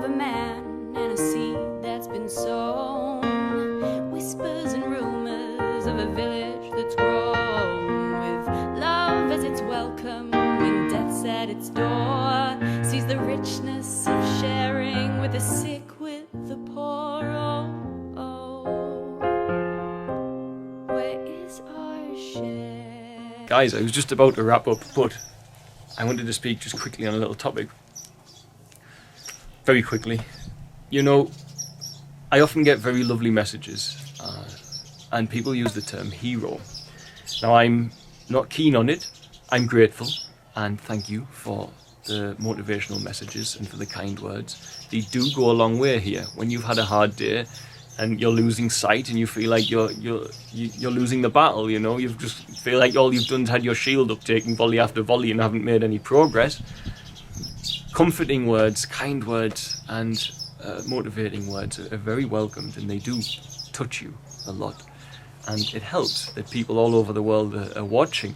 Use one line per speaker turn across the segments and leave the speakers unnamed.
a man and a seed that's been sown. Whispers and rumors of a village that's grown with love as its welcome when death's at its door. Sees the richness of sharing with the sick, with the poor. Where is our share?
Guys, I was just about to wrap up, but I wanted to speak just quickly on a little topic. Very quickly. You know, I often get very lovely messages, and people use the term hero. Now, I'm not keen on it. I'm grateful, and thank you for the motivational messages and for the kind words. They do go a long way here. When you've had a hard day and you're losing sight and you feel like you're losing the battle, you know, you just feel like all you've done is had your shield up, taking volley after volley and haven't made any progress. Comforting words, kind words, and motivating words are very welcomed, and they do touch you a lot. And it helps that people all over the world are watching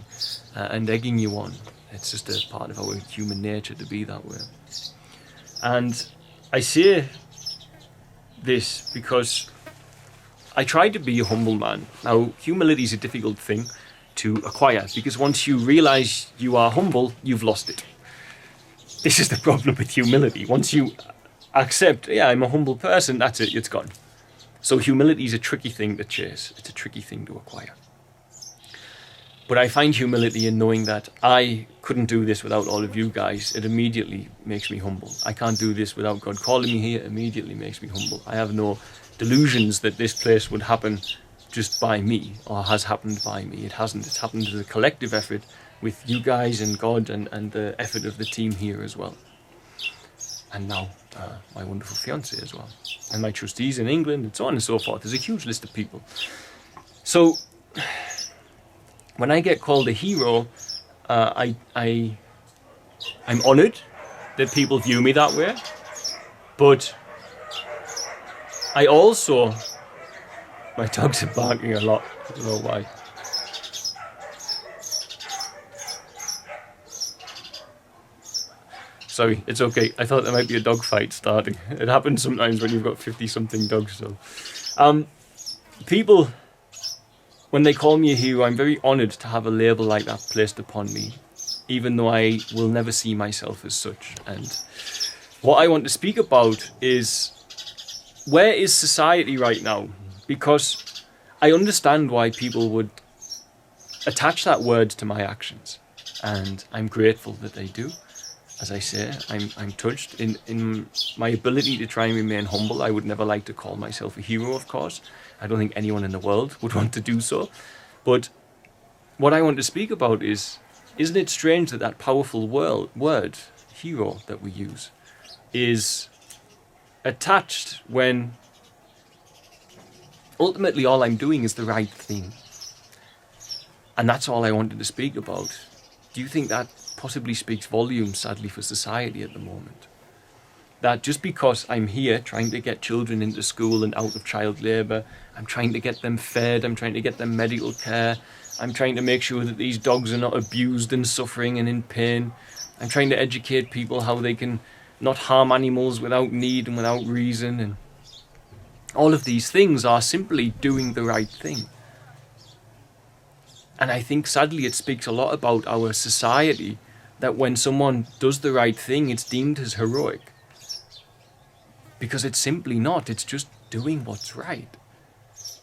and egging you on. It's just a part of our human nature to be that way. And I say this because I try to be a humble man. Now, humility is a difficult thing to acquire, because once you realise you are humble, you've lost it. This is the problem with humility. Once you accept, yeah, I'm a humble person, that's it, it's gone. So humility is a tricky thing to chase. It's a tricky thing to acquire. But I find humility in knowing that I couldn't do this without all of you guys. It immediately makes me humble. I can't do this without God calling me here. It immediately makes me humble. I have no delusions that this place would happen just by me, or has happened by me. It hasn't. It's happened as a collective effort with you guys and God and the effort of the team here as well. And now my wonderful fiancée as well. And my trustees in England and so on and so forth. There's a huge list of people. So when I get called a hero, I'm honoured that people view me that way. But I also... My dogs are barking a lot. I don't know why. Sorry, it's okay. I thought there might be a dog fight starting. It happens sometimes when you've got 50-something dogs. So, people, when they call me a hero, I'm very honoured to have a label like that placed upon me, even though I will never see myself as such. And what I want to speak about is, where is society right now? Because I understand why people would attach that word to my actions, and I'm grateful that they do. As I say, I'm touched in my ability to try and remain humble. I would never like to call myself a hero, of course. I don't think anyone in the world would want to do so. But what I want to speak about is, isn't it strange that that powerful word, hero, that we use, is attached when ultimately all I'm doing is the right thing? And that's all I wanted to speak about. Do you think that possibly speaks volumes, sadly, for society at the moment? That just because I'm here trying to get children into school and out of child labour, I'm trying to get them fed, I'm trying to get them medical care, I'm trying to make sure that these dogs are not abused and suffering and in pain, I'm trying to educate people how they can not harm animals without need and without reason, and all of these things are simply doing the right thing. And I think sadly it speaks a lot about our society, that when someone does the right thing, it's deemed as heroic. Because it's simply not. It's just doing what's right.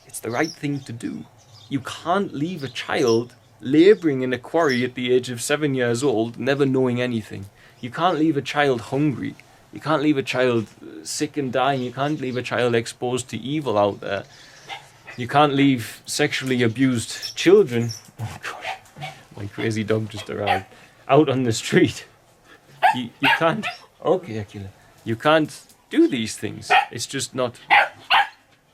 It's the right thing to do. You can't leave a child labouring in a quarry at the age of 7 years old, never knowing anything. You can't leave a child hungry. You can't leave a child sick and dying. You can't leave a child exposed to evil out there. You can't leave sexually abused children. Oh gosh, my crazy dog just arrived. Out on the street. You can't. Okay, Akila. You can't do these things. It's just not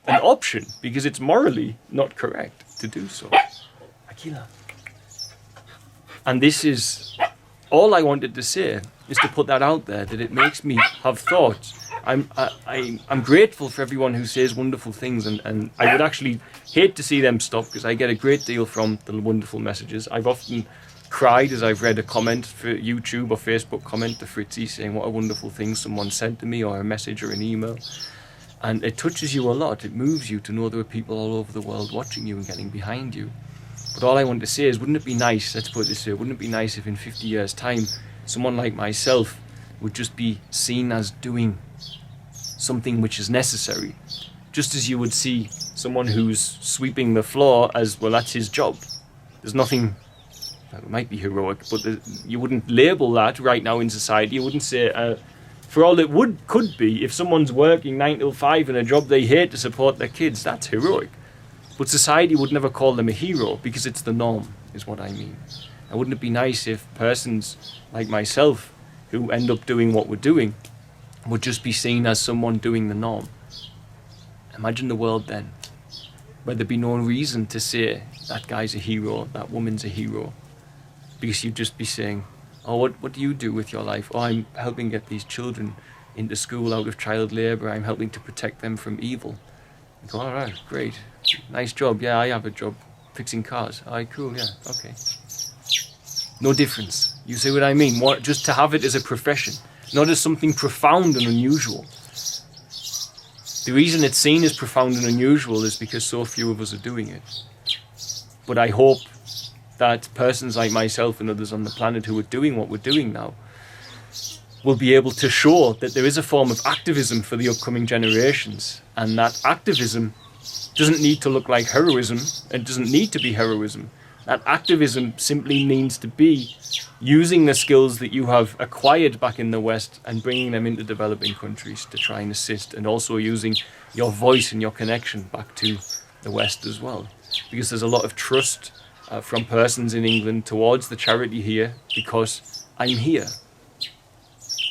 an option, because it's morally not correct to do so. Akila. And this is all I wanted to say, is to put that out there, that it makes me have thoughts. I'm grateful for everyone who says wonderful things, and I would actually hate to see them stop, because I get a great deal from the wonderful messages. I've often cried as I've read a comment for YouTube or Facebook comment to Fritzy saying what a wonderful thing someone said to me, or a message or an email. And it touches you a lot. It moves you to know there are people all over the world watching you and getting behind you. But all I want to say is, wouldn't it be nice, let's put it this way, wouldn't it be nice if in 50 years' time, someone like myself would just be seen as doing something which is necessary? Just as you would see someone who's sweeping the floor as, well, that's his job. There's nothing, it might be heroic, but you wouldn't label that right now in society. You wouldn't say, for all it could be, if someone's working 9 till 5 in a job they hate to support their kids, that's heroic. But society would never call them a hero because it's the norm, is what I mean. And wouldn't it be nice if persons like myself who end up doing what we're doing would just be seen as someone doing the norm? Imagine the world then, where there'd be no reason to say that guy's a hero, that woman's a hero, because you'd just be saying, oh, what do you do with your life? Oh, I'm helping get these children into school out of child labour. I'm helping to protect them from evil. You go, all right, great. Nice job. Yeah, I have a job fixing cars. All right, cool. Yeah, okay. No difference. You see what I mean? Just to have it as a profession, not as something profound and unusual. The reason it's seen as profound and unusual is because so few of us are doing it. But I hope that persons like myself and others on the planet who are doing what we're doing now will be able to show that there is a form of activism for the upcoming generations, and that activism doesn't need to look like heroism. It doesn't need to be heroism. That activism simply needs to be using the skills that you have acquired back in the West and bringing them into developing countries to try and assist, and also using your voice and your connection back to the West as well. Because there's a lot of trust from persons in England towards the charity here because I'm here.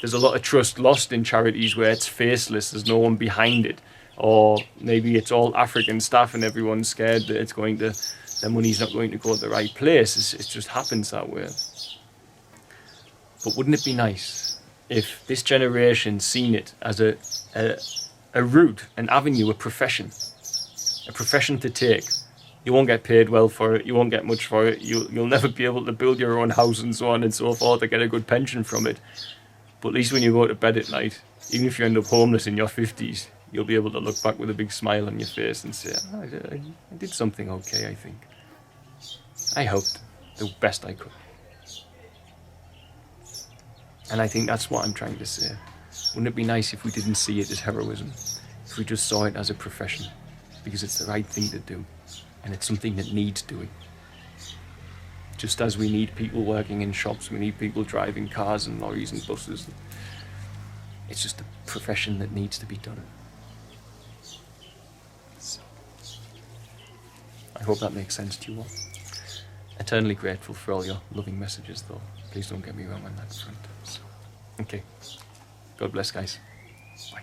There's a lot of trust lost in charities where it's faceless, there's no one behind it. Or maybe it's all African staff and everyone's scared that their money's not going to go to the right place. It just happens that way. But wouldn't it be nice if this generation seen it as a route, an avenue, a profession to take? You won't get paid well for it, you won't get much for it, you'll never be able to build your own house and so on and so forth, or get a good pension from it. But at least when you go to bed at night, even if you end up homeless in your 50s, you'll be able to look back with a big smile on your face and say, oh, I did something okay, I think. I helped the best I could. And I think that's what I'm trying to say. Wouldn't it be nice if we didn't see it as heroism, if we just saw it as a profession, because it's the right thing to do, and it's something that needs doing. Just as we need people working in shops, we need people driving cars and lorries and buses. It's just a profession that needs to be done. So, I hope that makes sense to you all. Eternally grateful for all your loving messages, though. Please don't get me wrong on that front. So, okay. God bless, guys. Bye.